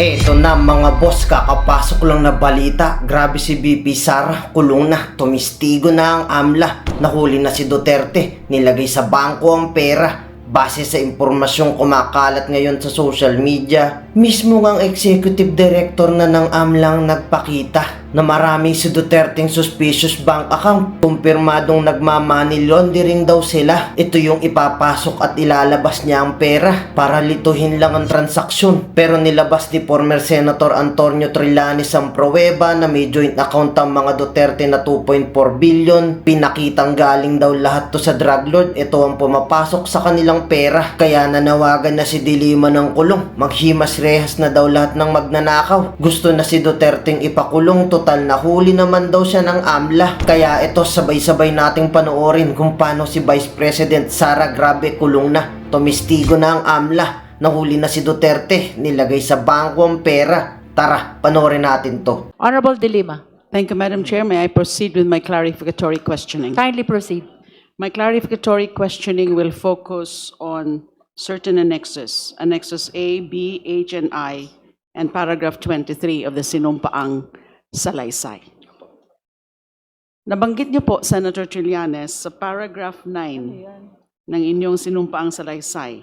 Eto na mga boss, kakapasok lang na balita. Grabe si VP Sara, kulong na, tumistigo na ang AMLA. Nahuli na si Duterte, nilagay sa bangko ang pera. Base sa impormasyong kumakalat ngayon sa social media, mismo ang executive director na ng AMLA ang nagpakita na maraming si Duterte'ng suspicious bank account. Kumpirmadong nagmamoney laundering daw sila. Ito yung ipapasok at ilalabas niya ang pera para lituhin lang ang transaksyon. Pero nilabas ni former Senator Antonio Trillanes ang pruweba na may joint account ang mga Duterte na 2.4 billion. Pinakitang galing daw lahat to sa drug lord. Ito ang pumapasok sa kanilang pera. Kaya nanawagan na si Dilima ng kulong. Maghimas rehas na daw lahat ng magnanakaw. Gusto na si Duterte'ng ipakulong. Total na huli naman daw siya ng AMLA. Kaya ito sabay-sabay nating panoorin kung paano si Vice President Sara grabe kulong na. Tumistigo na ang AMLA. Nahuli na si Duterte. Nilagay sa bangko ang pera. Tara, panoorin natin to. Honorable De Lima, Thank you, Madam Chair. May I proceed with my clarificatory questioning? kindly proceed. My clarificatory questioning will focus on certain annexes, Annexes A, B, H, and I, and paragraph 23 of the Sinumpaang Salaysay. Nabanggit niyo po, Senator Trillanes, sa paragraph 9 ng inyong Sinumpaang Salaysay,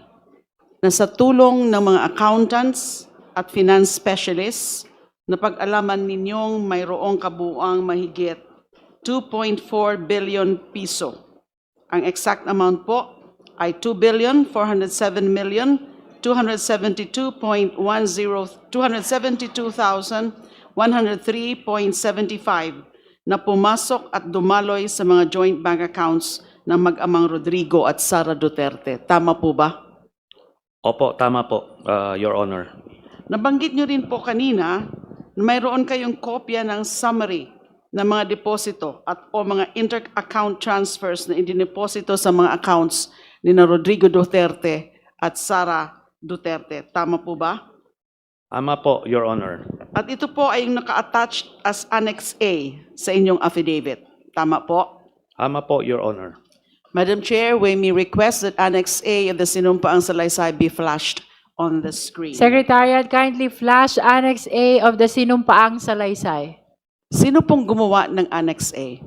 na sa tulong ng mga accountants at finance specialists, napag-alaman ninyong mayroong kabuuang mahigit 2.4 billion piso. Ang exact amount po ay 2,407,272,103.75 na pumasok at dumaloy sa mga joint bank accounts ng mag-amang Rodrigo at Sara Duterte. Tama po ba? Opo, tama po, Your Honor. Nabanggit nyo rin po kanina na mayroon kayong kopya ng summary ng mga deposito at o mga inter-account transfers na indineposito sa mga accounts ni na Rodrigo Duterte at Sara Duterte. Tama po ba? Tama po, Your Honor. At ito po ay naka-attached as Annex A sa inyong affidavit. Tama po? Tama po, Your Honor. Madam Chair, we may request that Annex A of the Sinumpaang Salaysay be flashed on the screen. Secretariat, kindly flash Annex A of the Sinumpaang Salaysay. Sino pong gumawa ng Annex A?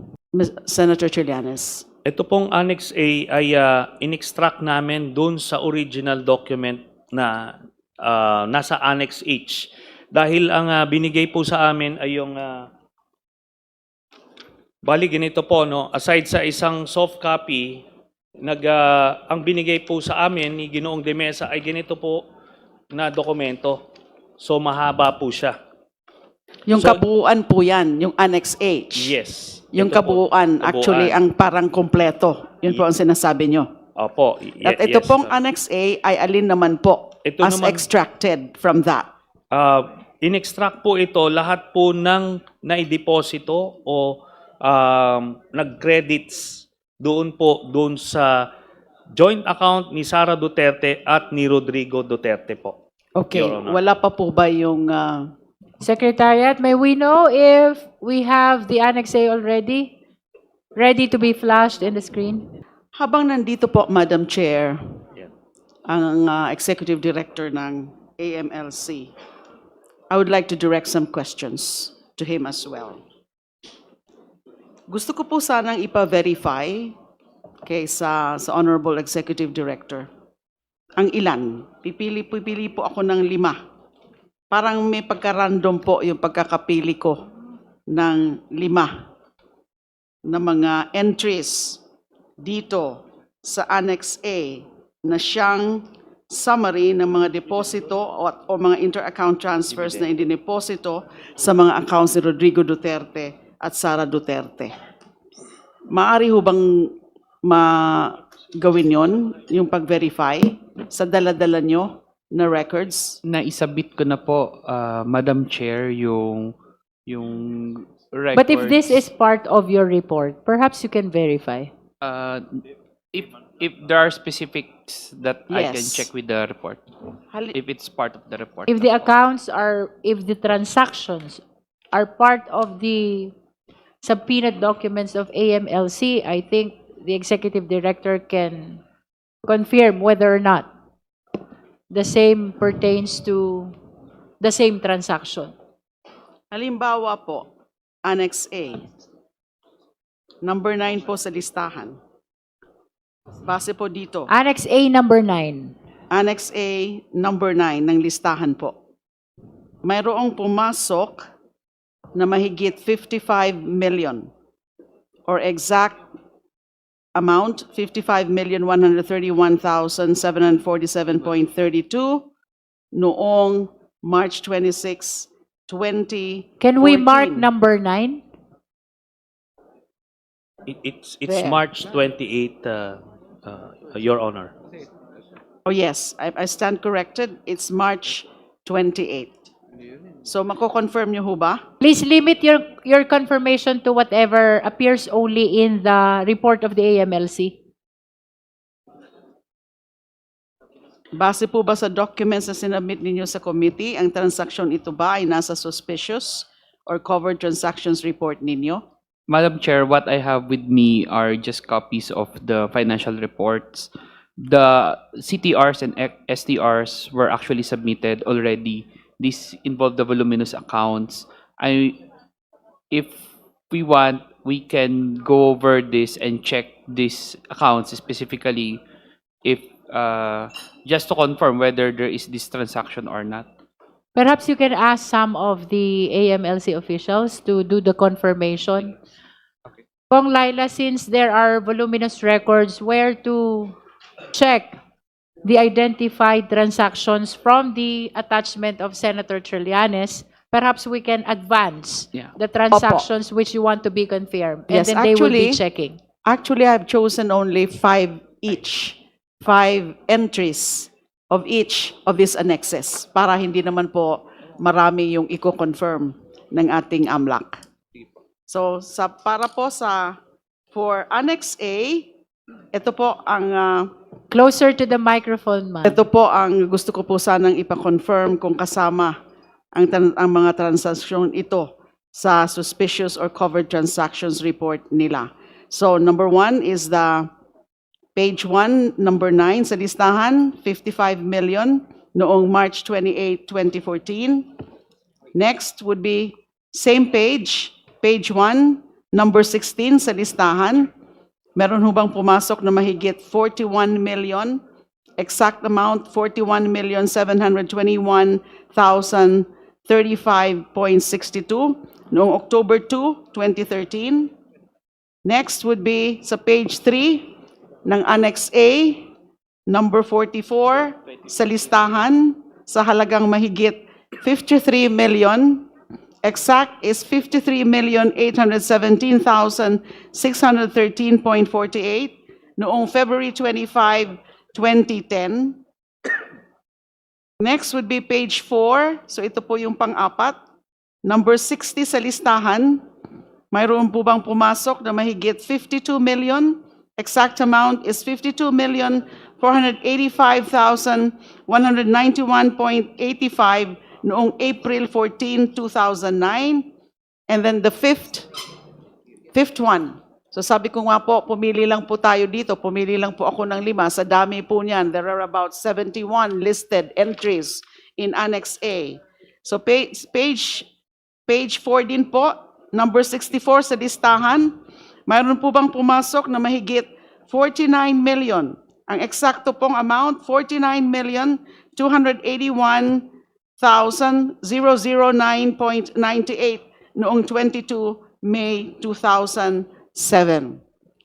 Senator Trillanes. Ito pong Annex A ay in-extract namin dun sa original document na nasa Annex H. Dahil ang binigay po sa amin ay yung bali ganito po, no? Aside sa isang soft copy, ang binigay po sa amin ni Ginoong De Mesa ay ganito po na dokumento. So mahaba po siya. Yung kabuuan po yan, yung Annex H. Yes. Yung Ito po, kabuuan, actually, ang parang kompleto. Yun po ang sinasabi nyo. Opo. At ito yes, pong ma'am. Annex A ay alin naman po Ito as naman- extracted from that? In-extract po ito lahat po ng naideposito o nag-credits doon sa joint account ni Sara Duterte at ni Rodrigo Duterte po. Okay, Your Honor. wala pa po ba yung... Secretariat, may we know if we have the Annex A already? Ready to be flashed in the screen? habang nandito po, Madam Chair, Yeah. ang Executive Director ng AMLC, I would like to direct some questions to him as well. Gusto ko po sanang ipa-verify sa Honorable Executive Director ang ilan. Pipili po ako ng 5. Parang may pagka-random po yung pagkakapili ko ng 5 na mga entries dito sa Annex A na siyang summary ng mga deposito o mga inter-account transfers na indineposito sa mga accounts ni Rodrigo Duterte at Sara Duterte. Maaari ho bang gawin yon, yung pag-verify sa dala-dala nyo na records? Naisabit ko na po, Madam Chair, yung records. But if this is part of your report, perhaps you can verify. If there are specifics that I can Yes. check with the report, if it's part of the report. If the transactions are part of the subpoenaed documents of AMLC, I think the Executive Director can confirm whether or not the same pertains to the same transaction? Halimbawa po, Annex A. Number 9 po sa listahan. Base po dito. Annex A number 9. Annex A, number 9 ng listahan po. Mayroong pumasok na mahigit 55 million or exact amount 55,131,747.32 noong March 26, 2014. Can we mark number 9? It's There. March 28, Your Honor. Oh yes, I stand corrected. It's March 28. So mako-confirm niyo ho ba? Please limit your confirmation to whatever appears only in the report of the AMLC. Base po ba sa documents na sinabit ninyo sa committee, ang transaksyon ito ba ay nasa suspicious or covered transactions report ninyo? Madam Chair, what I have with me are just copies of the financial reports. The CTRs and STRs were actually submitted already. This involved the voluminous accounts. If we want, we can go over this and check these accounts specifically if just to confirm whether there is this transaction or not. Perhaps you can ask some of the AMLC officials to do the confirmation. Kong Laila, since there are voluminous records, where to check the identified transactions from the attachment of Senator Trillanes, perhaps we can advance Yeah. the transactions which you want to be confirmed. And Yes, then they will be actually- checking. Actually, I've chosen only 5 each. 5 entries of each of these annexes para hindi naman po marami yung i-confirm ng ating AMLAC. So, for Annex A, ito po ang Closer to the microphone, ma'am. ito po ang gusto ko po sanang ipa-confirm kung kasama ang mga transaksyon ito sa suspicious or covered transactions report nila. So, number 1 is the page 1, number 9 sa listahan, 55 million noong March 28, 2014. Next would be same page 1, number 16 sa listahan. Meron ho bang pumasok na mahigit 41 million? Exact amount, 41,721,035.62 noong October 2, 2013. Next would be sa page 3 ng Annex A, number 44 sa listahan sa halagang mahigit 53 million. Exact is 53,817,613.48 noong February 25, 2010. Next would be page 4. So ito po yung pang-apat. Number 60 sa listahan. Mayroon po bang pumasok na mahigit 52 million? Exact amount is 52,485,191.85 noong April 14, 2009. And then the fifth one. So sabi ko nga po, pumili lang po tayo dito. Pumili lang po ako ng 5. Sa dami po niyan, there are about 71 listed entries in Annex A. So page 4 din po, number 64 sa listahan. Mayroon po bang pumasok na mahigit 49 million? Ang eksakto pong amount, 49,281,009.98 noong 22 May 2007.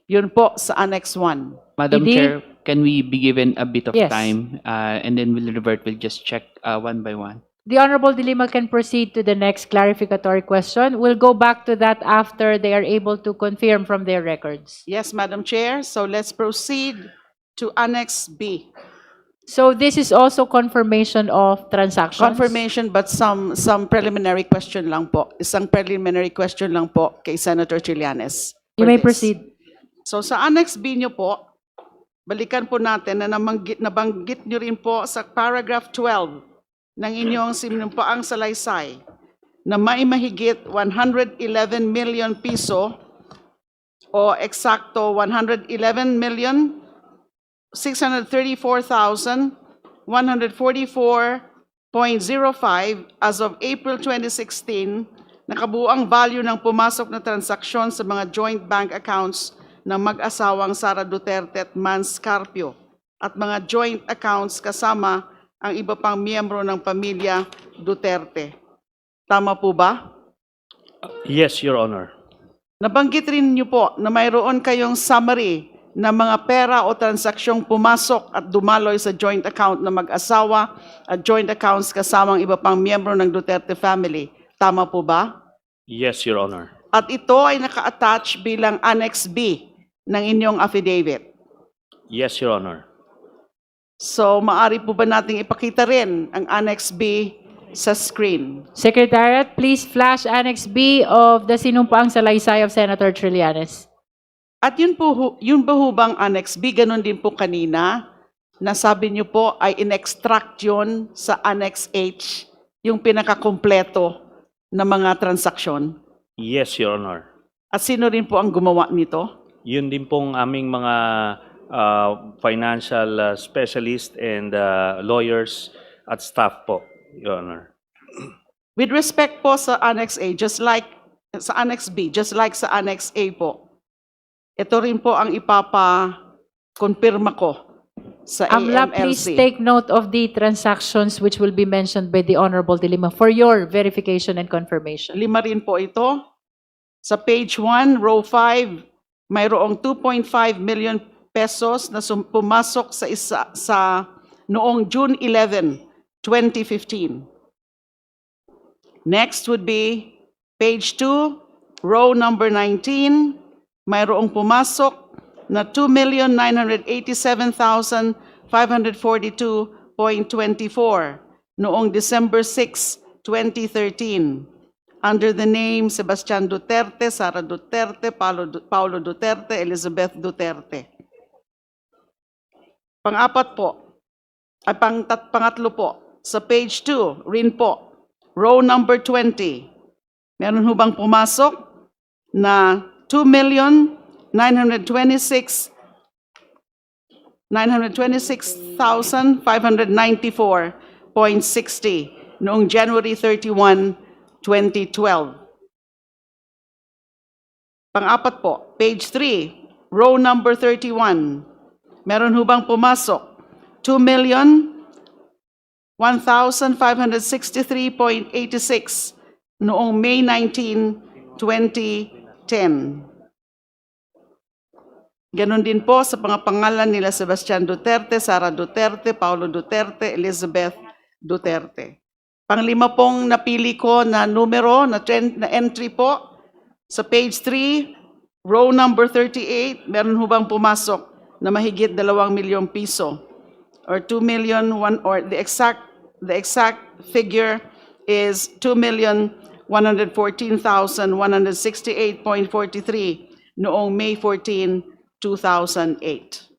Yun po sa Annex 1. Madam Hindi. Chair, can we be given a bit of Yes. time and then we'll revert, we'll just check one by one. The Honorable Dilima can proceed to the next clarificatory question. We'll go back to that after they are able to confirm from their records. Yes, Madam Chair. So let's proceed to Annex B. So this is also confirmation of transactions? Confirmation, but some preliminary question lang po. Isang preliminary question lang po kay Senator Trillanes. You for may this. proceed. So sa Annex B nyo po, balikan po natin na nabanggit nyo rin po sa paragraph 12 ng inyong sinumpaang salaysay na may mahigit 111 million piso o eksakto 111,634,144.32 as of April 2016, nakabuang value ng pumasok na transaksyon sa mga joint bank accounts ng mag-asawang Sara Duterte at Mans Carpio at mga joint accounts kasama ang iba pang miyembro ng pamilya Duterte. Tama po ba? Yes, Your Honor. Nabanggit rin niyo po na mayroon kayong summary ng mga pera o transaksyong pumasok at dumaloy sa joint account ng mag-asawa at joint accounts kasamang iba pang miyembro ng Duterte family. Tama po ba? Yes, Your Honor. At ito ay naka-attach bilang Annex B ng inyong affidavit. Yes, Your Honor. So, maari po ba nating ipakita rin ang Annex B sa screen? Secretariat, please flash Annex B of the sinumpaang salaysay of Senator Trillanes. At yun ba ho bang Annex B? Ganon din po kanina. Nasabi niyo po ay in-extract yun sa Annex H, yung pinakakompleto na mga transaksyon. Yes, Your Honor. At sino rin po ang gumawa nito? Yun din pong aming mga financial specialist and lawyers at staff po, Your Honor. With respect po sa Annex A, just like sa Annex B, just like sa Annex A po, ito rin po ang ipapa-confirma ko sa AMLA, please AMLC. take note of the transactions which will be mentioned by the Honorable De Lima for your verification and confirmation. 5 rin po ito. Sa page 1, row 5, mayroong 2.5 million pesos na pumasok sa noong June 11, 2015. Next would be page 2, row number 19, mayroong pumasok na 2,987,542.24 noong December 6, 2013 under the name Sebastian Duterte, Sara Duterte, Paulo Duterte, Elizabeth Duterte. Pangatlo po, sa page 2, rin po, row number 20, meron ho bang pumasok na 2,926,594.60 noong January 31, 2012. Pang-apat po, page 3, row number 31. Meron ho bang pumasok? 2,1,563.86 noong May 19, 2010. Ganon din po sa mga pangalan nila Sebastian Duterte, Sara Duterte, Paulo Duterte, Elizabeth Duterte. Panglima pong napili ko na numero, na entry po, sa page 3, row number 38, meron ho bang pumasok na mahigit 2 milyong piso? Or 2 million, or the exact figure is 2,114,168.43 noong May 14, 2008.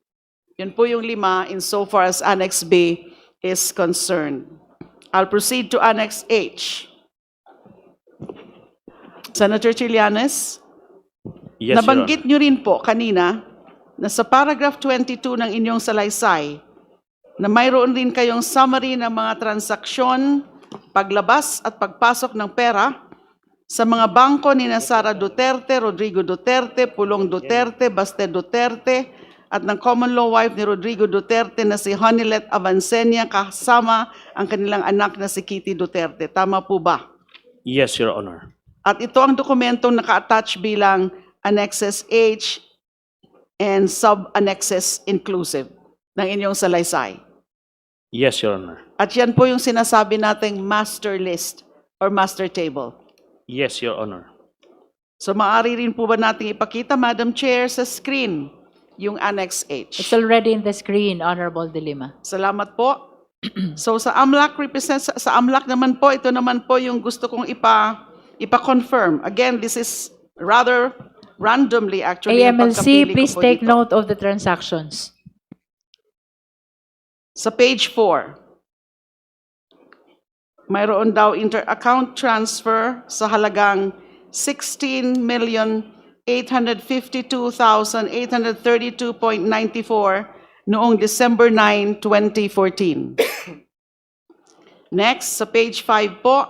Yun po yung 5 insofar as Annex B is concerned. I'll proceed to Annex H. Senator Trillanes, Yes, Your nabanggit Honor. nyo rin po kanina na sa paragraph 22 ng inyong salaysay na mayroon rin kayong summary ng mga transaksyon, paglabas at pagpasok ng pera sa mga bangko ni Sara Duterte, Rodrigo Duterte, Pulong Duterte, Baste Duterte, at ng common law wife ni Rodrigo Duterte na si Honilet Avancenia kasama ang kanilang anak na si Kitty Duterte. Tama po ba? Yes, Your Honor. At ito ang dokumentong naka-attach bilang Annexes H and Sub-Annexes Inclusive ng inyong salaysay. Yes, Your Honor. At yan po yung sinasabi nating master list or master table. Yes, Your Honor. So maaari rin po ba nating ipakita, Madam Chair, sa screen yung Annex H? It's already in the screen, Honorable De Lima. Salamat po. So sa AMLAC sa AMLAC naman po, ito naman po yung gusto kong ipa-confirm. Again, this is rather randomly actually. yung AMLC, pagkapili ko please po take dito. note of the transactions. Sa page 4, mayroon daw inter-account transfer sa halagang 16,852,832.94 noong December 9, 2014. Next, sa page 5 po,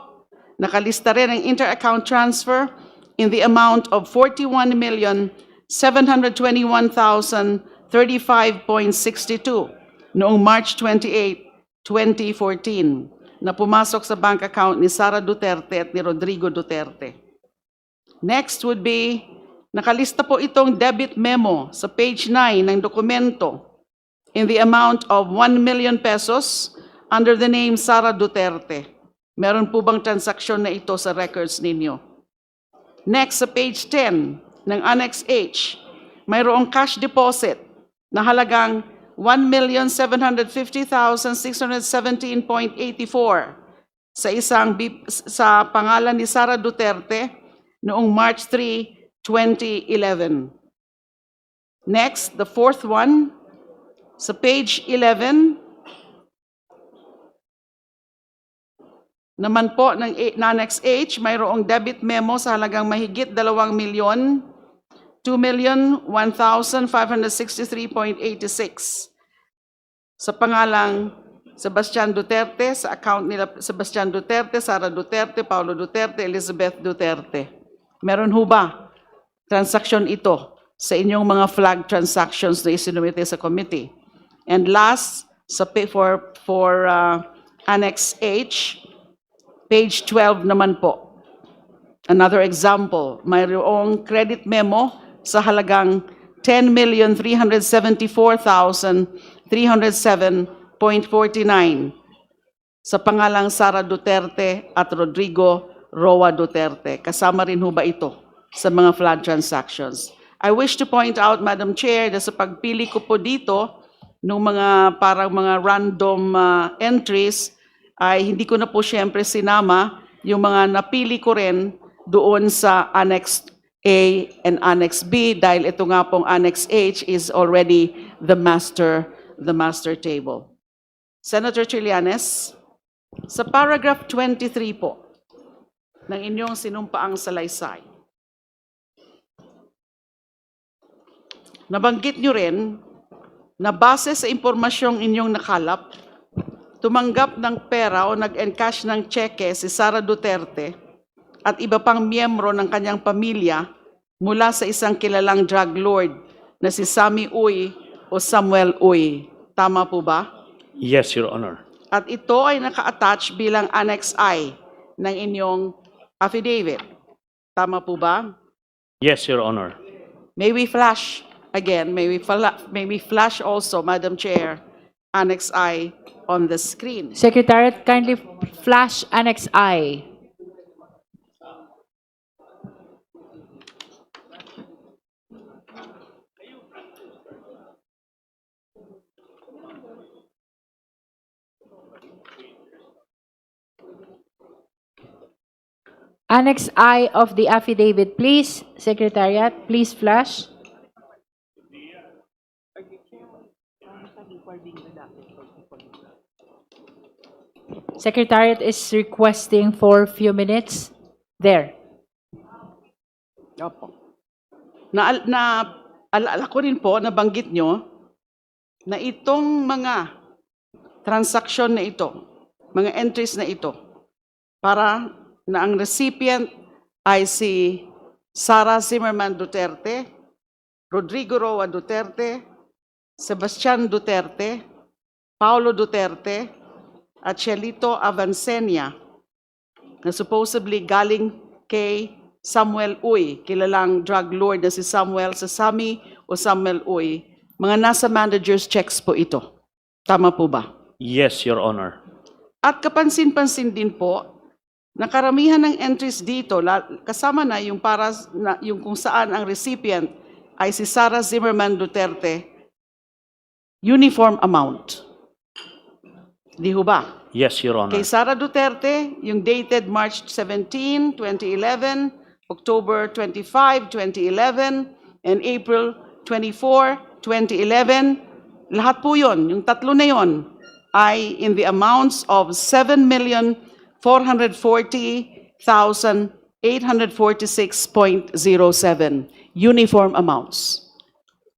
nakalista rin ang inter-account transfer in the amount of 41,721,035.62 noong March 28, 2014 na pumasok sa bank account ni Sara Duterte at ni Rodrigo Duterte. Next would be, nakalista po itong debit memo sa page 9 ng dokumento in the amount of 1 million pesos under the name Sara Duterte. Meron po bang transaksyon na ito sa records ninyo? Next, sa page 10 ng Annex H, mayroong cash deposit na halagang 1,750,617.84 sa pangalan ni Sara Duterte noong March 3, 2011. Next, the fourth one, sa page 11, naman po ng Annex H, mayroong debit memo sa halagang mahigit 2 milyon, 2,1,563.86 sa pangalang Sebastian Duterte, sa account nila Sebastian Duterte, Sara Duterte, Paulo Duterte, Elizabeth Duterte. Meron ho ba transaction ito sa inyong mga flag transactions na isinumite sa committee? And last, for Annex H, page 12 naman po. Another example, mayroong credit memo sa halagang 10,374,307.49 sa pangalang Sara Duterte at Rodrigo Roa Duterte. Kasama rin ho ba ito sa mga flood transactions? I wish to point out, Madam Chair, na sa pagpili ko po dito ng mga parang mga random entries, ay hindi ko na po siyempre sinama yung mga napili ko rin doon sa Annex A and Annex B dahil ito nga pong Annex H is already the master table. Senator Trillanes, sa paragraph 23 po ng inyong sinumpaang salaysay, nabanggit nyo rin na base sa impormasyong inyong nakalap, tumanggap ng pera o nag-encash ng cheque si Sara Duterte at iba pang miyembro ng kanyang pamilya mula sa isang kilalang drug lord na si Sammy Uy o Samuel Uy. Tama po ba? Yes, Your Honor. At ito ay naka-attach bilang Annex I ng inyong affidavit. Tama po ba? Yes, Your Honor. May we flash again, may we flash also, Madam Chair, Annex I on the screen. Secretariat, kindly flash Annex I. Annex I of the affidavit, please. Secretariat, please flash. Secretariat is requesting for few minutes. There. Opo. Alala ko rin po, nabanggit nyo, na itong mga transaksyon na ito, mga entries na ito, para na ang recipient ay si Sara Zimmerman Duterte, Rodrigo Roa Duterte, Sebastian Duterte, Paulo Duterte, at Shelito Avancenia, na supposedly galing kay Samuel Uy, kilalang drug lord na si Samuel sa Sammy o Samuel Uy. Mga nasa manager's checks po ito. Tama po ba? Yes, Your Honor. At kapansin-pansin din po, na karamihan ng entries dito, kasama na yung, yung kung saan ang recipient ay si Sara Zimmerman Duterte, uniform amount. Di ho ba? Yes, Your Honor. Kay Sara Duterte, yung dated March 17, 2011, October 25, 2011, and April 24, 2011, lahat po yun, yung tatlo na yun, ay in the amounts of 7,440,846.07 uniform amounts.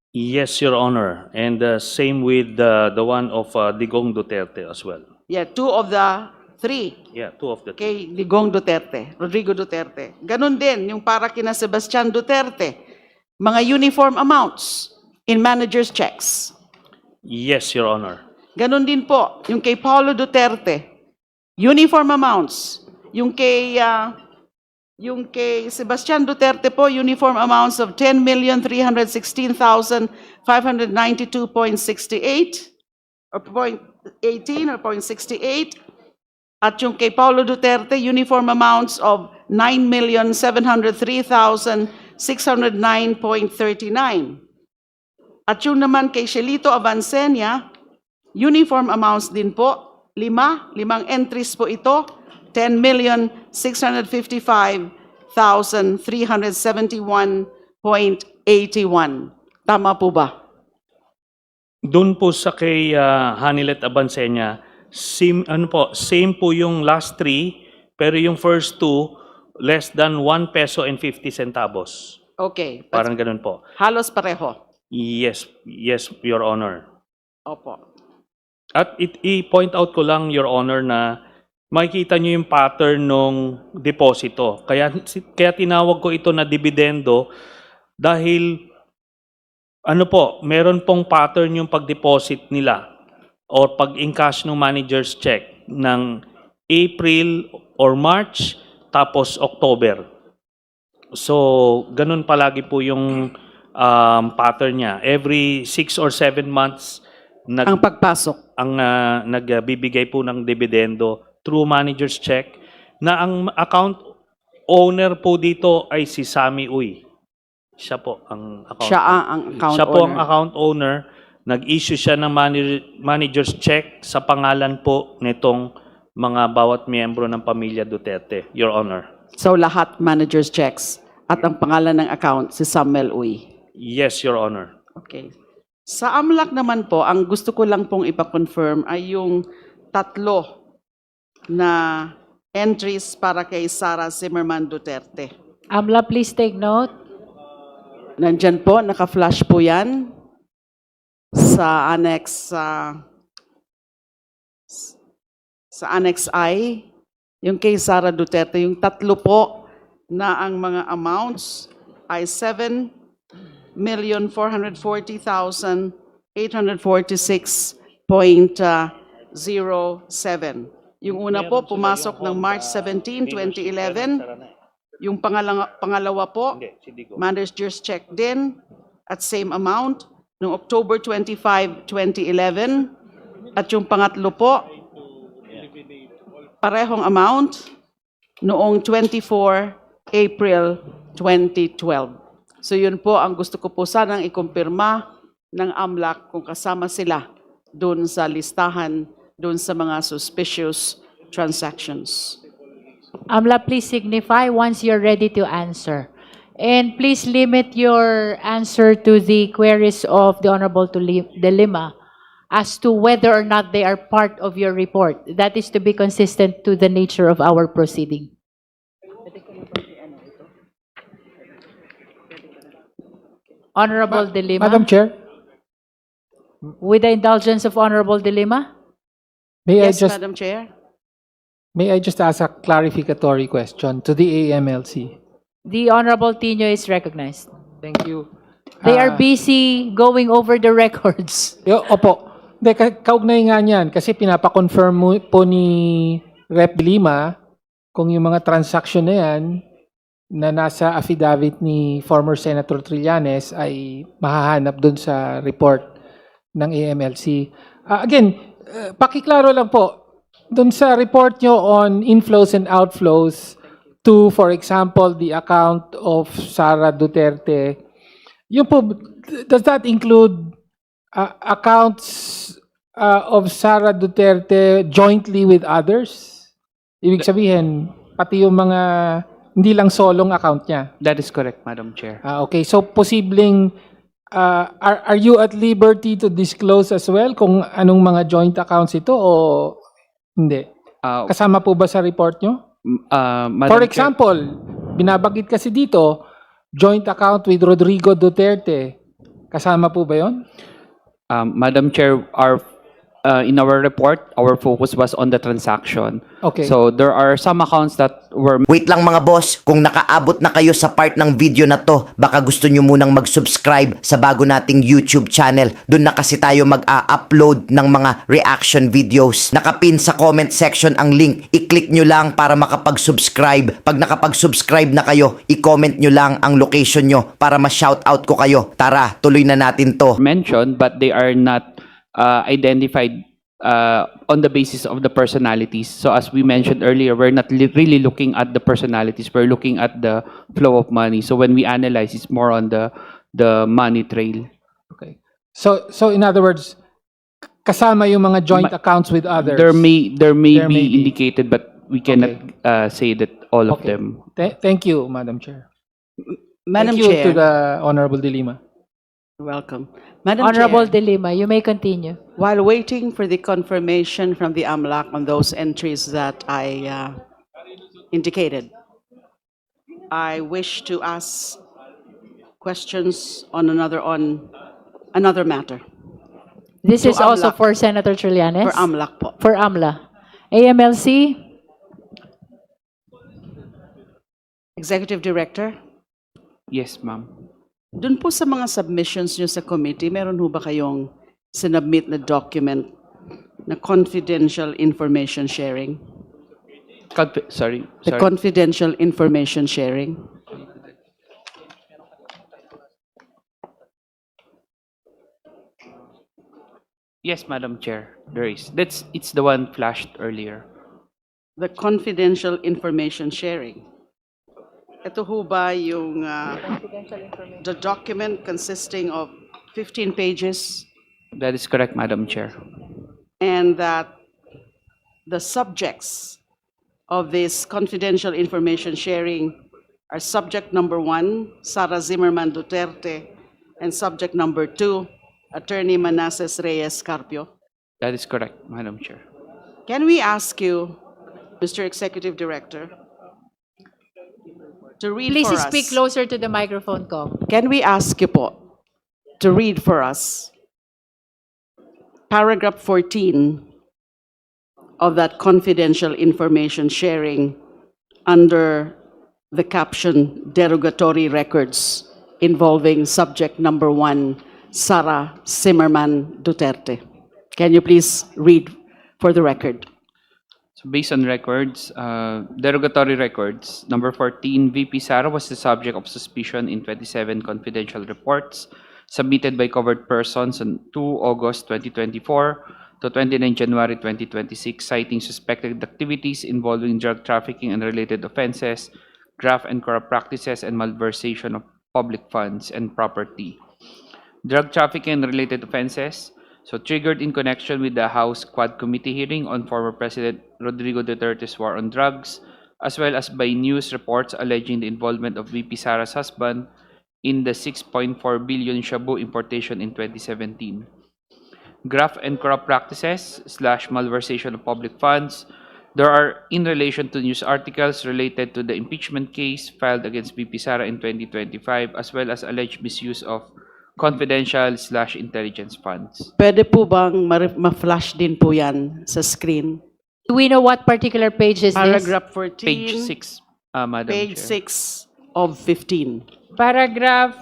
Yes, Your Honor. And same with the one of Digong Duterte as well. Yeah, two of the 3 Yeah, two of the three. kay Digong Duterte, Rodrigo Duterte. Ganon din yung para kina Sebastian Duterte, mga uniform amounts in manager's checks. Yes, Your Honor. Ganon din po yung kay Paulo Duterte, uniform amounts. Yung kay Sebastian Duterte po, uniform amounts of 10,316,592.68 or 0.18 or 0.68. At yung kay Paulo Duterte, uniform amounts of 9,703,609.39. At yung naman kay Shelito Avancenia, uniform amounts din po, limang entries po ito, 10,655,371.81. Tama po ba? Doon po sa kay Hanilet Abansenya, same po yung last three, pero yung first two, less than 1 peso and 50 centavos. Okay. Parang ganun po. Halos pareho. Yes, Your Honor. Opo. At i-point out ko lang, Your Honor, na makikita nyo yung pattern ng deposito. Kaya tinawag ko ito na dividendo dahil meron pong pattern yung pag-deposit nila or pag-encash ng manager's check ng April or March tapos October. So, ganun palagi po yung pattern niya. Every 6 or 7 months Ang pagpasok. nagbibigay po ng dividendo through manager's check na ang account owner po dito ay si Sammy Uy. Siya po ang account Siya ang account Siya po ang owner. account owner. Nag-issue siya ng manager's check sa pangalan po nitong mga bawat miyembro ng pamilya Duterte, Your Honor. So lahat manager's checks at ang pangalan ng account si Samuel Uy. Yes, Your Honor. Okay. Sa AMLAC naman po, ang gusto ko lang pong ipa-confirm ay yung 3 na entries para kay Sara Zimmerman Duterte. AMLA, please take note. Nandyan po, naka-flash po yan sa Annex I, yung kay Sara Duterte, yung 3 po na ang mga amounts ay 7,440,846.07. Yung una po, pumasok ng March 17, 2011. Yung pangalawa po, manager's check din at same amount noong October 25, 2011. At yung pangatlo po, parehong amount noong 24 April 2012. So yun po ang gusto ko po sanang ikumpirma ng AMLAC kung kasama sila doon sa listahan, doon sa mga suspicious transactions. AMLA, please signify once you're ready to answer. And please limit your answer to the queries of the Honorable De Lima as to whether or not they are part of your report. That is to be consistent to the nature of our proceeding. Honorable De Lima. Madam Chair, With the indulgence of Honorable De Lima. Yes, Madam Chair. may I just ask a clarificatory question to the AMLC? The Honorable Tino is recognized. Thank you. They are busy going over the records. Opo. De, kaugnay nga niyan kasi pinapa-confirm po ni Rep. Lima kung yung mga transaction na yan na nasa affidavit ni former Senator Trillanes ay mahahanap dun sa report ng AMLC. Again, pakiklaro lang po, dun sa report nyo on inflows and outflows to, for example, the account of Sara Duterte, yun po, does that include accounts of Sara Duterte jointly with others? Ibig sabihin, pati yung mga hindi lang solong account niya. That is correct, Madam Chair. Okay, so posibleng are you at liberty to disclose as well kung anong mga joint accounts ito o hindi? Kasama po ba sa report nyo? Madam For Chair, example, binabagit kasi dito, joint account with Rodrigo Duterte. Kasama po ba yon? Madam Chair, in our report, our focus was on the transaction. Okay. So there are some accounts that were Wait lang mga boss, kung nakaabot na kayo sa part ng video na to, baka gusto nyo munang mag-subscribe sa bago nating YouTube channel. Doon na kasi tayo mag-upload ng mga reaction videos. Nakapin sa comment section ang link. I-click nyo lang para makapag-subscribe. Pag nakapag-subscribe na kayo, i-comment nyo lang ang location nyo para ma-shoutout ko kayo. Tara, tuloy na natin to. mentioned, but they are not identified on the basis of the personalities. So as we mentioned earlier, we're not really looking at the personalities. We're looking at the flow of money. So when we analyze, it's more on the money trail. Okay. So in other words, kasama yung mga joint accounts with others. There may There may be be. indicated, but we cannot say that all of Okay. them. Thank you, Madam Chair. Madam Thank you Chair, to the Honorable De Lima. welcome. Madam Honorable Chair, De Lima, you may continue. while waiting for the confirmation from the AMLAC on those entries that I indicated, I wish to ask questions on another matter This To is also AMLAC. for Senator Trillanes. for AMLAC po. For AMLA. AMLC, Executive Director, Yes, ma'am. dun po sa mga submissions nyo sa committee, meron ho ba kayong sinubmit na document na confidential information sharing? Sorry. The confidential information sharing? Yes, Madam Chair. There is. It's the one flashed earlier. The confidential information sharing. Ito ho ba yung the document consisting of 15 pages That is correct, Madam Chair. and that the subjects of this confidential information sharing are subject number 1, Sara Zimmerman Duterte, and subject number 2, Attorney Manasseh Reyes Carpio. That is correct, Madam Chair. Can we ask you, Mr. Executive Director, to read please for us? speak closer to the microphone, Kong. Can we ask you po to read for us paragraph 14 of that confidential information sharing under the caption derogatory records involving subject number 1, Sara Zimmerman Duterte? Can you please read for the record? So based on records, derogatory records, number 14, VP Sara was the subject of suspicion in 27 confidential reports submitted by covered persons on 2 August 2024 to 29 January 2026, citing suspected activities involving drug trafficking and related offenses, graft and corrupt practices, and malversation of public funds and property. Drug trafficking and related offenses, so triggered in connection with the House Quad Committee hearing on former President Rodrigo Duterte's war on drugs, as well as by news reports alleging the involvement of VP Sara's husband in the 6.4 billion shabu importation in 2017. Graft and corrupt practices / malversation of public funds, there are in relation to news articles related to the impeachment case filed against VP Sara in 2025, as well as alleged misuse of confidential / intelligence funds. Pwede po bang ma-flash din po yan sa screen? Do we know what particular page is this? Paragraph 14, Page 6, Madam page Chair. 6 of 15. Paragraph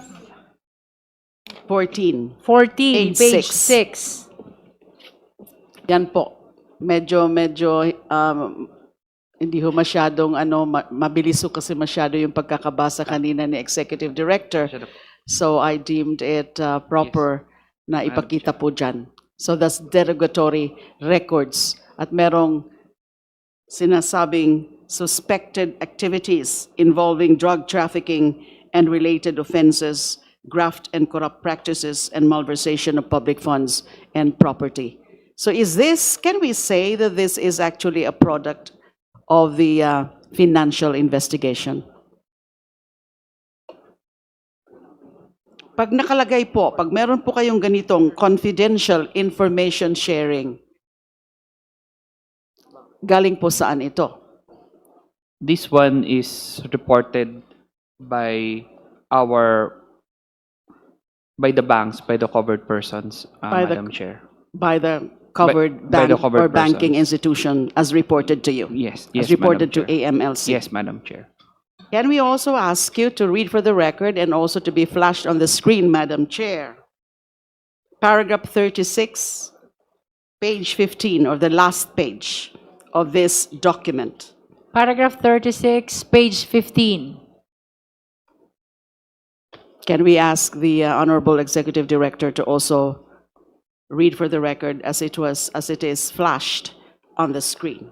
14. 14, Page page 6. 6. Yan po. Medyo hindi ho masyadong mabilis ho kasi masyado yung pagkakabasa kanina ni Executive Director. So I deemed it proper na ipakita po dyan. So that's derogatory records. At merong sinasabing suspected activities involving drug trafficking and related offenses, graft and corrupt practices, and malversation of public funds and property. So can we say that this is actually a product of the financial investigation? Pag nakalagay po, pag meron po kayong ganitong confidential information sharing, galing po saan ito? This one is reported by the banks, by the covered persons, By the- Madam Chair. By the covered by the bank covered or banking persons. institution as reported to you? Yes, As yes, reported to Madam Chair. AMLC? Yes, Madam Chair. Can we also ask you to read for the record and also to be flashed on the screen, Madam Chair? Paragraph 36, page 15, or the last page of this document. Paragraph 36, page 15. Can we ask the Honorable Executive Director to also read for the record as it is flashed on the screen?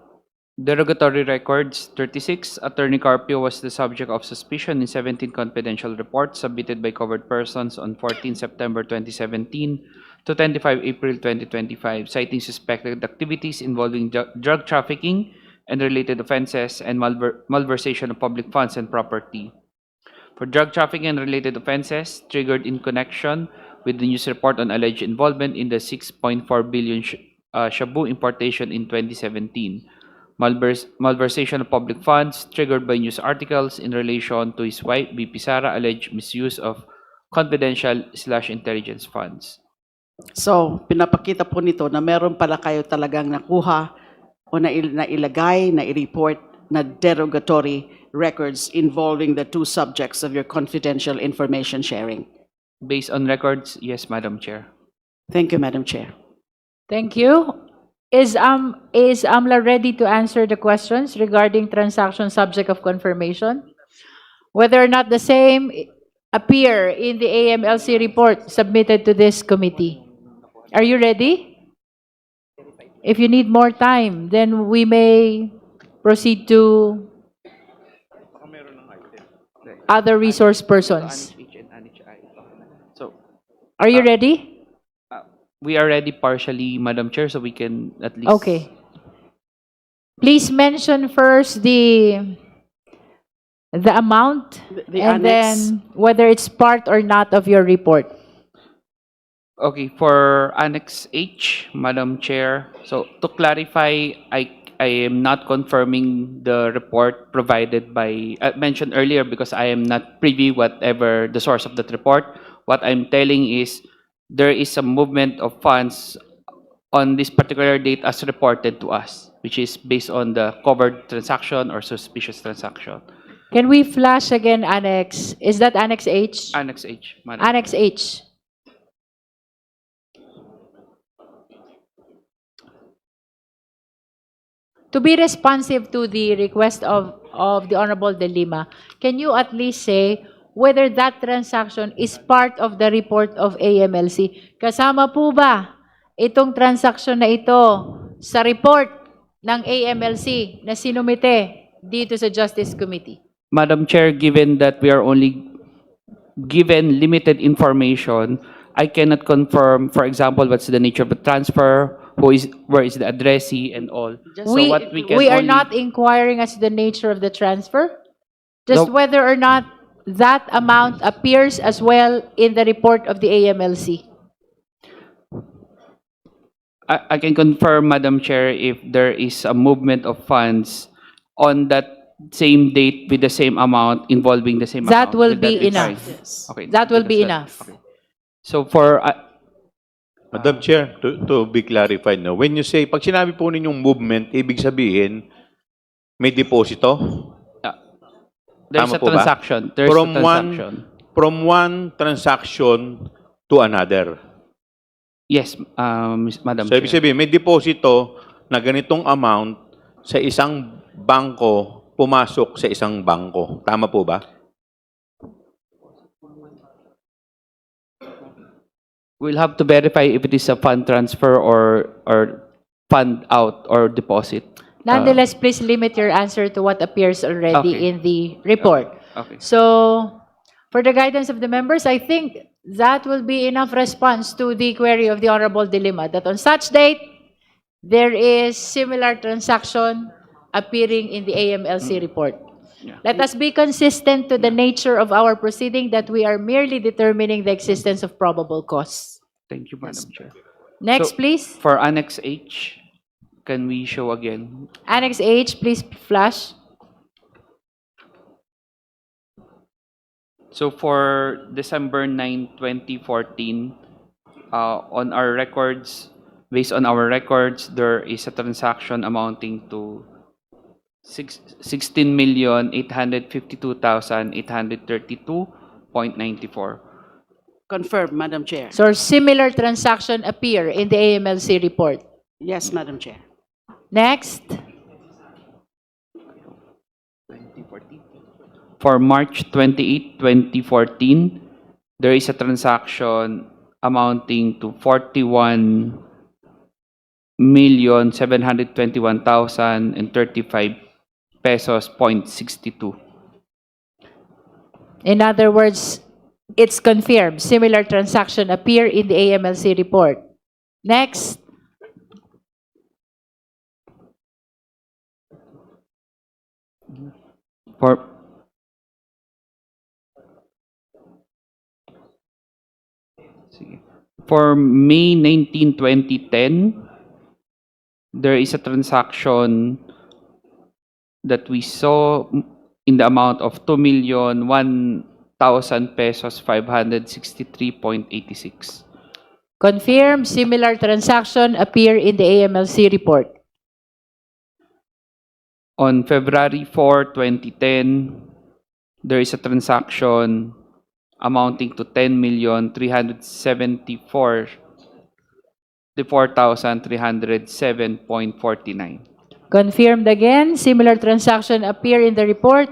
Derogatory records 36. Attorney Carpio was the subject of suspicion in 17 confidential reports submitted by covered persons on 14 September 2017 to 25 April 2025, citing suspected activities involving drug trafficking and related offenses and malversation of public funds and property. For drug trafficking and related offenses triggered in connection with the news report on alleged involvement in the 6.4 billion shabu importation in 2017. Malversation of public funds triggered by news articles in relation to his wife, BP Sara, alleged misuse of confidential/intelligence funds. So, pinapakita po nito na meron pala kayo talagang nakuha o nailagay, na-report na derogatory records involving the two subjects of your confidential information sharing. Based on records, yes, Madam Chair. Thank you, Madam Chair. Thank you. Is AMLA ready to answer the questions regarding transaction subject of confirmation? Whether or not the same appear in the AMLC report submitted to this committee. Are you ready? If you need more time, then we may proceed to other resource persons. So, Are you ready? we are ready partially, Madam Chair, so we can at least... Okay. Please mention first the amount The and annex. then whether it's part or not of your report. Okay, for Annex H, Madam Chair, so to clarify, I am not confirming the report provided by, mentioned earlier because I am not privy whatever the source of that report. What I'm telling is there is a movement of funds on this particular date as reported to us, which is based on the covered transaction or suspicious transaction. Can we flash again Annex? Is that Annex H? Annex H, Madam. Annex H. To be responsive to the request of the Honorable De Lima, can you at least say whether that transaction is part of the report of AMLC? Kasama po ba itong transaction na ito sa report ng AMLC na sinumite dito sa Justice Committee? Madam Chair, given that we are only given limited information, I cannot confirm, for example, what's the nature of the transfer, where is the addressee and all. So what we can are only- not inquiring as to the nature of the transfer, just No. whether or not that amount appears as well in the report of the AMLC. I can confirm, Madam Chair, if there is a movement of funds on that same date with the same amount involving the same That amount. will Will be fine? enough. Yes. Okay. That will be because enough. okay. So for Madam Chair, to be clarified, no? When you say, pag sinabi po ninyong movement, ibig sabihin, may deposito? there's Tama a po ba? transaction. There's From a transaction. From one transaction to another. Yes, Madam So, ibig Chair. sabihin, may deposito na ganitong amount sa isang bangko, pumasok sa isang bangko. Tama po ba? We'll have to verify if it is a fund transfer or fund out or deposit. Nonetheless, please limit your answer to what appears already Okay. in the report. Okay. So, for the guidance of the members, I think that will be enough response to the query of the Honorable De Lima, that on such date, there is similar transaction appearing in the AMLC report. Yeah. Let us be consistent to the nature of our proceeding, that we are merely determining the existence of probable cause. Thank you, Madam Chair. Next, So- please. For Annex H, can we show again? Annex H, please flash. So for December 9, 2014, on our records, based on our records, there is a transaction amounting to 16,852,832.94. Confirmed, Madam Chair. So similar transaction appear in the AMLC report. Yes, Madam Chair. Next. For March 28, 2014, there is a transaction amounting to 41,721,035 pesos point 62. In other words, it's confirmed. Similar transaction appear in the AMLC report. Next. For Sige. For May 19, 2010, there is a transaction that we saw in the amount of 2,001,000 pesos 563.86. Confirm. Similar transaction appear in the AMLC report. On February 4, 2010, there is a transaction amounting to 10,374,307.49. Confirmed again. Similar transaction appear in the report.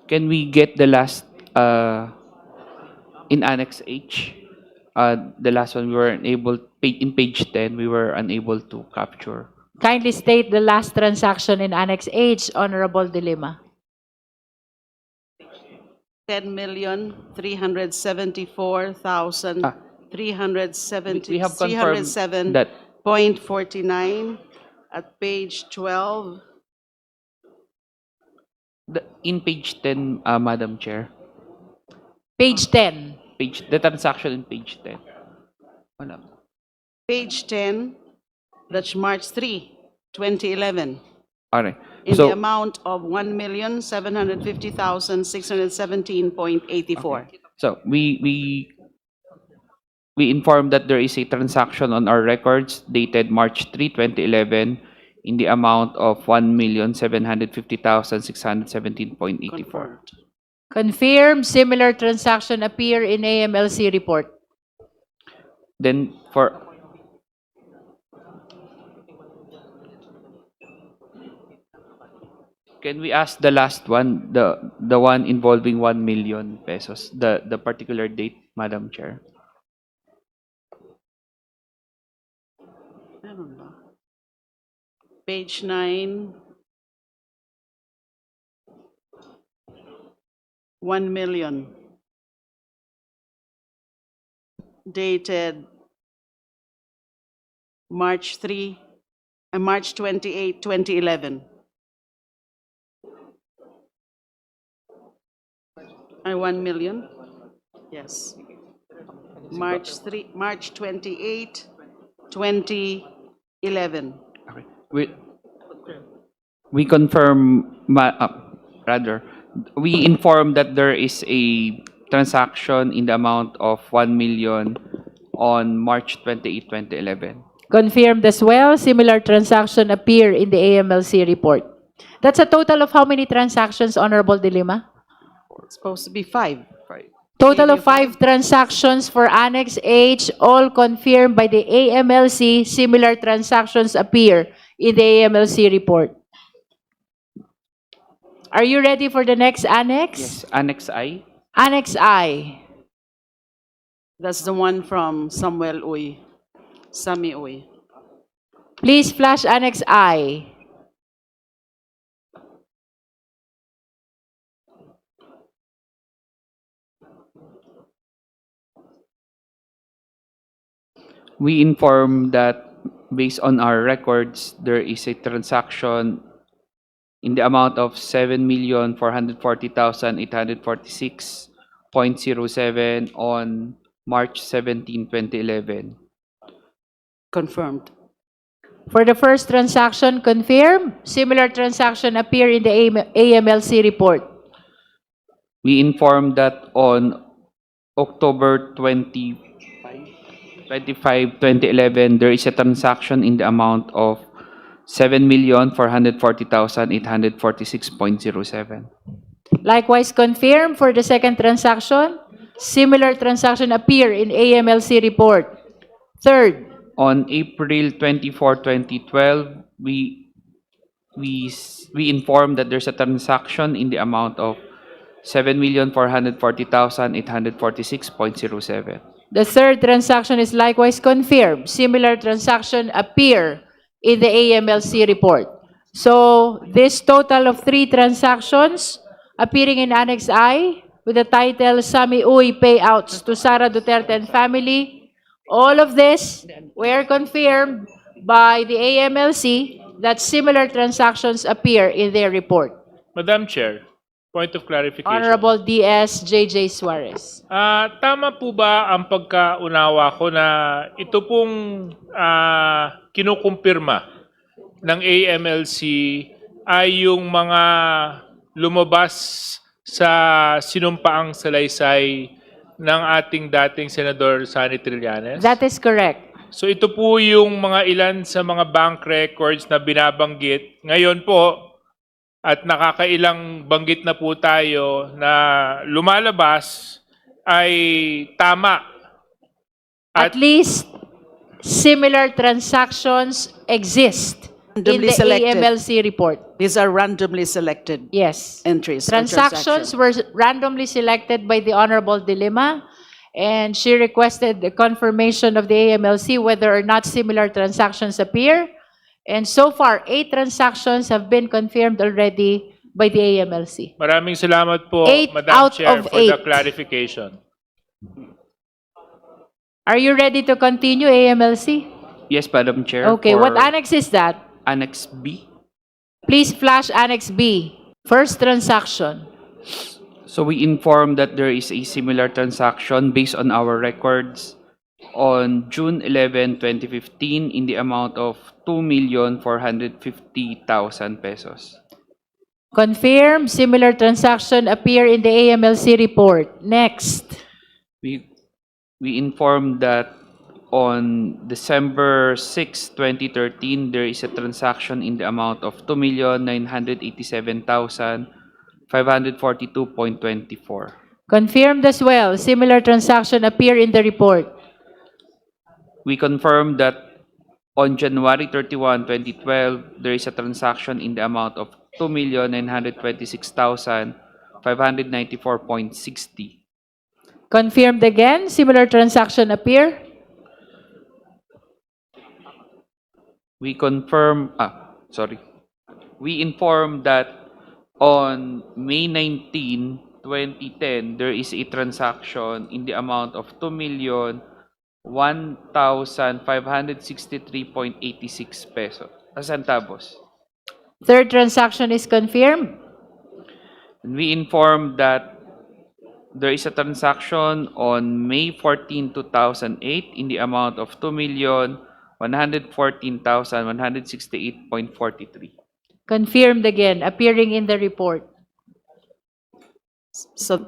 Can we get the last in Annex H? The last one we were unable, in page 10, we were unable to capture. Kindly state the last transaction in Annex H, Honorable De Lima. 10,374,370 We have confirmed that 307.49 at page 12. in page 10, Madam Chair, Page 10. the transaction in page 10. Wala. Page 10, that's March 3, 2011, Alright. in the So, amount of 1,750,617.84. so we informed that there is a transaction on our records dated March 3, 2011 in the amount of 1,750,617.84. Confirmed. Confirm. Similar transaction appear in AMLC report. Then for Can we ask the last one, the one involving 1 million pesos, the particular date, Madam Chair? Meron ba? Page 9, 1 million. Dated March 28, 2011. Ay, 1 million? Yes. March 28, 2011. Okay. We confirm, rather, we inform that there is a transaction in the amount of 1 million on March 28, 2011. Confirmed as well. Similar transaction appear in the AMLC report. That's a total of how many transactions, Honorable De Lima? It's supposed to be 5. Total of 5 transactions for Annex H, all confirmed by the AMLC. Similar transactions appear in the AMLC report. Are you ready for the next annex? Yes, Annex I. Annex I. That's the one from Samuel Uy. Sami Uy. Please flash Annex I. We inform that based on our records, there is a transaction in the amount of 7,440,846.07 on March 17, 2011. Confirmed. For the first transaction, confirmed. Similar transaction appear in the AMLC report. We informed that on October 25, 2011, there is a transaction in the amount of 7,440,846.07. Likewise confirm for the second transaction. Similar transaction appear in AMLC report. Third, On April 24, 2012, we informed that there's a transaction in the amount of 7,440,846.07. the third transaction is likewise confirmed. Similar transaction appear in the AMLC report. So this total of 3 transactions appearing in Annex I with the title Sami Uy Payouts to Sara Duterte and Family, all of this were confirmed by the AMLC that similar transactions appear in their report. Madam Chair, point of clarification. Honorable DS J.J. Suarez. Tama po ba ang pagkaunawa ko na ito pong kinukumpirma ng AMLC ay yung mga lumabas sa sinumpaang salaysay ng ating dating Senador Sonny Trillanes? That is correct. So ito po yung mga ilan sa mga bank records na binabanggit. Ngayon po, at nakakailang banggit na po tayo na lumalabas ay tama. At least similar transactions exist in Randomly the selected. AMLC report. These are randomly selected Yes. entries. or Transactions were randomly selected by the Honorable Dilima, and she requested the confirmation of the AMLC whether or not similar transactions appear. And so far, 8 transactions have been confirmed already by the AMLC. Maraming salamat po, 8 Madam out Chair, of for the 8. clarification. Are you ready to continue, AMLC? Yes, Madam Chair. Okay, for what annex is that? Annex B. Please flash Annex B. First transaction. So we informed that there is a similar transaction based on our records on June 11, 2015 in the amount of 2,450,000 pesos. Confirm, similar transaction appear in the AMLC report. Next. We informed that on December 6, 2013, there is a transaction in the amount of 2,987,542.24. Confirmed as well, similar transaction appear in the report. We confirmed that on January 31, 2012, there is a transaction in the amount of 2,926,594.60. Confirmed again, similar transaction appear. We informed that on May 19, 2010, there is a transaction in the amount of 2,001,563.86 pesos. Centavos. Third transaction is confirmed. We informed that there is a transaction on May 14, 2008 in the amount of 2,114,168.43. Confirmed again, appearing in the report. So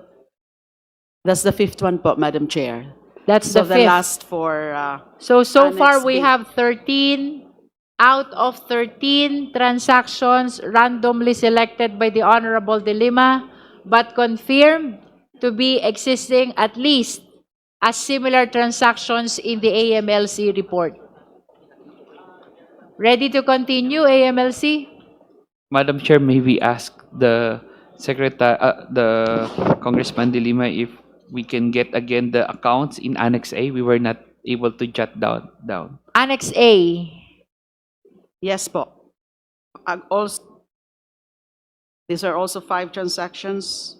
that's the 5th one po, Madam Chair. That's So the the fifth. last for So Annex far we B. have 13 out of 13 transactions randomly selected by the Honorable Dilima, but confirmed to be existing at least as similar transactions in the AMLC report. Ready to continue, AMLC? Madam Chair, may we ask the the Congressman De Lima if we can get again the accounts in Annex A? We were not able to jot down. Annex A. Yes po. Also, these are also 5 transactions.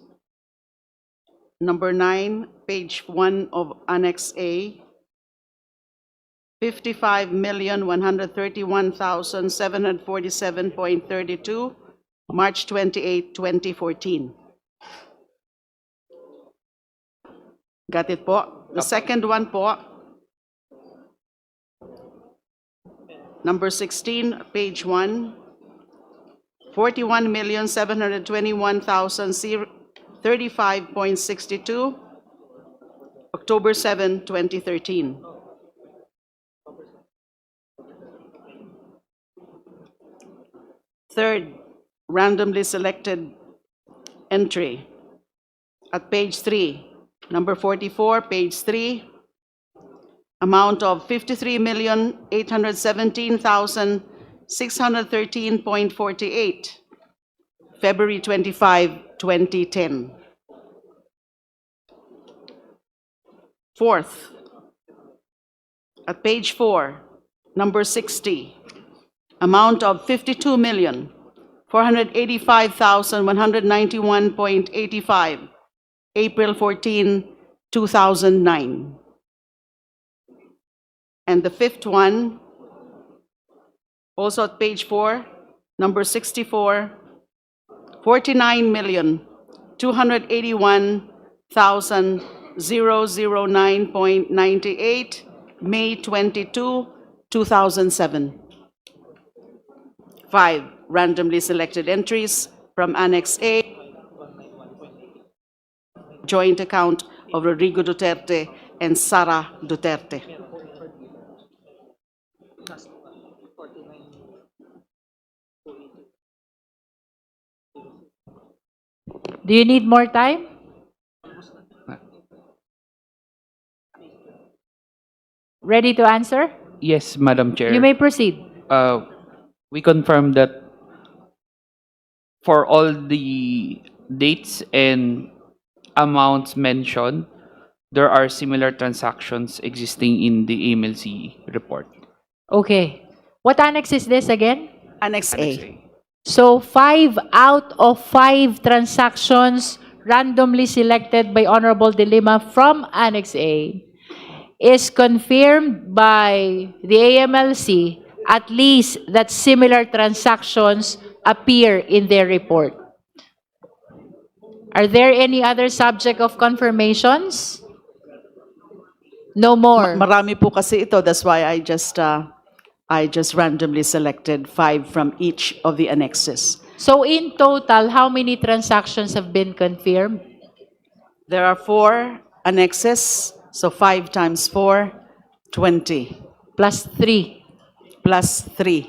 Number 9, page 1 of Annex A. 55,131,747.32, March 28, 2014. Got it po? The second one po, number 16, page 1, 41,721,3 35.62, October 7, 2013. Third, randomly selected entry at page 3, number 44, page 3, amount of 53,817,613.48, February 25, 2010. Fourth, at page 4, number 60, amount of 52,485,191.85, April 14, 2009. And the fifth one, also at page 4, number 64, 49,281,009.98, May 22, 2007. 5, randomly selected entries from Annex A, joint account of Rodrigo Duterte and Sara Duterte. Do you need more time? Ready to answer? Yes, Madam Chair. You may proceed. We confirm that for all the dates and amounts mentioned, there are similar transactions existing in the AMLC report. Okay. What annex is this again? Annex A. So 5 out of 5 transactions randomly selected by Honorable De Lima from Annex A is confirmed by the AMLC, at least that similar transactions appear in their report. Are there any other subject of confirmations? No more. Marami po kasi ito, that's why I just randomly selected 5 from each of the annexes. So in total, how many transactions have been confirmed? There are 4 annexes, so 5 times 4, 20, Plus 3. plus 3.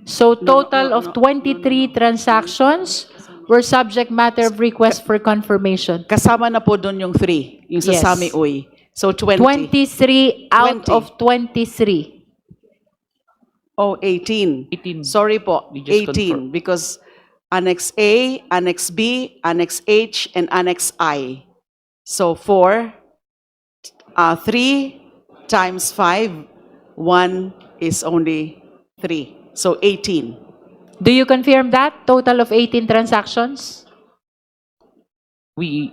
So total of 23 transactions were subject matter of request for confirmation. Kasama na po doon yung 3, yung sa Yes. Sami Uy. So 20. 23 out 20. of 23. Oh, 18. 18. Sorry po, We just 18. Because Annex A, Annex B, Annex H, and Annex I. So 4, 3 times 5, 1 is only 3. So 18. Do you confirm that? Total of 18 transactions? We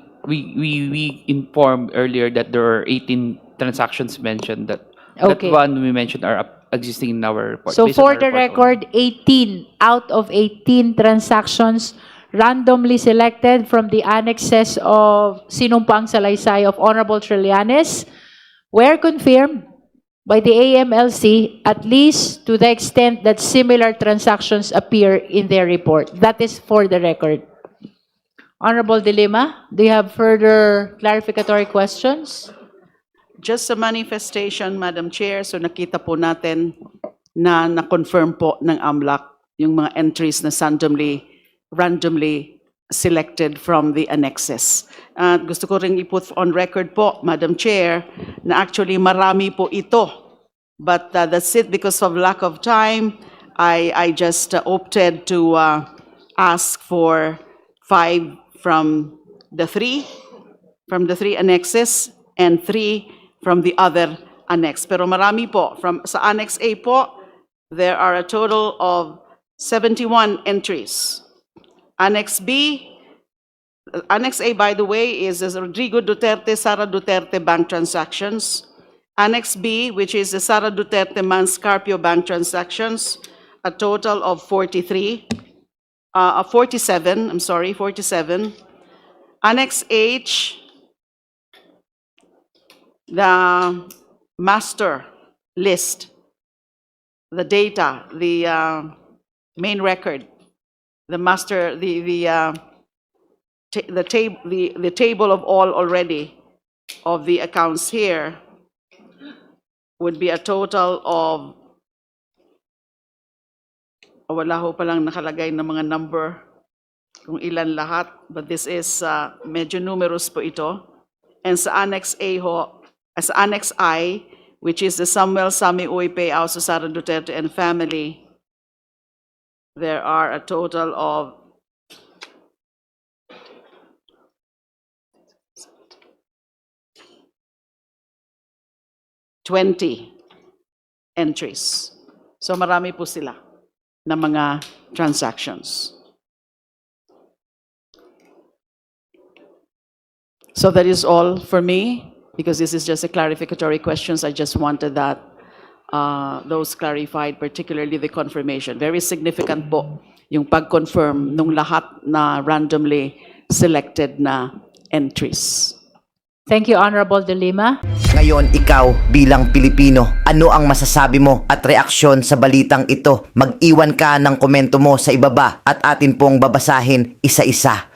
informed earlier that there are 18 transactions mentioned that Okay. that one we mentioned are existing in our report. So based on for our the report record, 18 out of 18 transactions randomly selected from the annexes of Sinumpang Salaysay of Honorable Trillanes were confirmed by the AMLC, at least to the extent that similar transactions appear in their report. That is for the record. Honorable De Lima, do you have further clarificatory questions? Just a manifestation, Madam Chair. So nakita po natin na na-confirm po ng AMLAC yung mga entries na randomly selected from the annexes. At gusto ko ring i-put on record po, Madam Chair, na actually marami po ito. But that's it, because of lack of time, I just opted to ask for 5 from the 3 annexes and 3 from the other annex. Pero marami po. Sa Annex A po, there are a total of 71 entries. Annex B, Annex A, by the way, is the Rodrigo Duterte, Sara Duterte bank transactions. Annex B, which is the Sara Duterte Manscarpio bank transactions, a total of 47. Annex H, the master list, the data, the main record, the master, the the table of all already of the accounts here would be a total of, wala ho palang nakalagay na mga number kung ilan lahat, but this is medyo numerous po ito. And sa Annex A ho, sa Annex I, which is the Samuel Sami Uy payout to Sara Duterte and family, there are a total of 20 entries. So marami po sila na mga transactions. So that is all for me, because this is just a clarificatory questions. I just wanted that those clarified, particularly the confirmation. Very significant po yung pag-confirm nung lahat na randomly selected na entries. Thank you, Honorable De Lima. Ngayon, ikaw bilang Pilipino, ano ang masasabi mo at reaksyon sa balitang ito? Mag-iwan ka ng komento mo sa ibaba at atin pong babasahin isa-isa.